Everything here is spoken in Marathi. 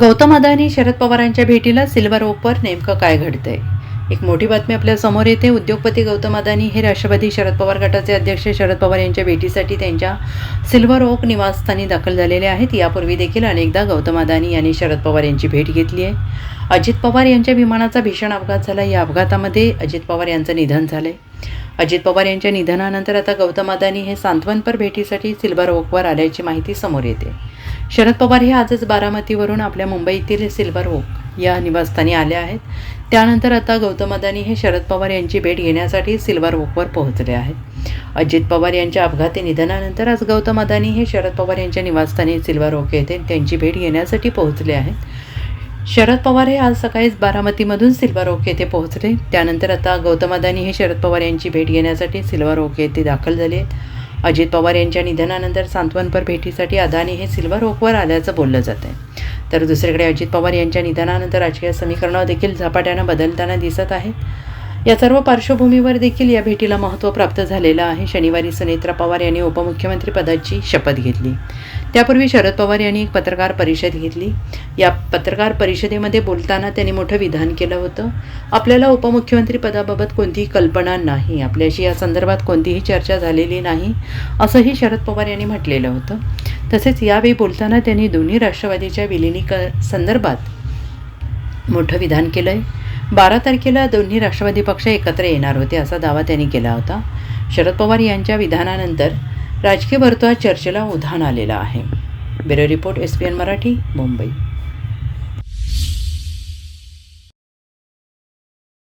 गौतम अदानी शरद पवारांच्या भेटीला सिल्वर ओकवर नेमकं काय घडतंय? एक मोठी बातमी आपल्या समोर येते. उद्योगपती गौतम अदानी हे राष्ट्रवादी शरद पवार गटाचे अध्यक्ष शरद पवार यांच्या भेटीसाठी त्यांच्या सिल्वर ओक निवासस्थानी दाखल झालेले आहेत. यापूर्वी देखील अनेकदा गौतम अदानी यांनी शरद पवार यांची भेट घेतली आहे. अजित पवार यांच्या विमानाचा भीषण अपघात झाला. या अपघातामध्ये अजित पवार यांचं निधन झालंय. अजित पवार यांच्या निधनानंतर आता गौतम अदानी हे सांत्वनपर भेटीसाठी सिल्वर ओकवर आल्याची माहिती समोर येते. शरद पवार हे आजच बारामतीवरून आपल्या मुंबईतील सिल्वर ओक या निवासस्थानी आले आहेत. त्यानंतर आता गौतम अदानी हे शरद पवार यांची भेट घेण्यासाठी सिल्वर ओकवर पोहोचले आहेत. अजित पवार यांच्या अपघाती निधनानंतर आज गौतम अदानी हे शरद पवार यांच्या निवासस्थानी सिल्वर ओक येथे त्यांची भेट घेण्यासाठी पोहोचले आहेत. शरद पवार हे आज सकाळीच बारामतीमधून सिल्वर ओक येथे पोहोचले. त्यानंतर आता गौतम अदानी हे शरद पवार यांची भेट घेण्यासाठी सिल्वर ओक येथे दाखल झाले आहेत. अजित पवार यांच्या निधनानंतर सांत्वनपर भेटीसाठी अदानी हे सिल्वर ओकवर आल्याचं बोललं जात आहे. तर दुसरीकडे अजित पवार यांच्या निधनानंतर राजकीय समीकरणं देखील झपाट्यानं बदलताना दिसत आहेत. या सर्व पार्श्वभूमीवर देखील या भेटीला महत्त्व प्राप्त झालेलं आहे. शनिवारी सुनेत्रा पवार यांनी उपमुख्यमंत्री पदाची शपथ घेतली. त्यापूर्वी शरद पवार यांनी एक पत्रकार परिषद घेतली. या पत्रकार परिषदेमध्ये बोलताना त्यांनी मोठं विधान केलं होतं. आपल्याला उपमुख्यमंत्री पदाबाबत कोणतीही कल्पना नाही, आपल्याशी या संदर्भात कोणतीही चर्चा झालेली नाही, असंही शरद पवार यांनी म्हटलेलं होतं. तसेच यावेळी बोलताना त्यांनी दोन्ही राष्ट्रवादीच्या विलिनीकरणासंदर्भात मोठं विधान केलं आहे. 12 तारखेला दोन्ही राष्ट्रवादी पक्ष एकत्र येणार होते असा दावा त्यांनी केला होता. शरद पवार यांच्या विधानानंतर राजकीय वर्तुळात चर्चेला उधाण आलेलं आहे. Bureau report SPN Marathi, Mumbai.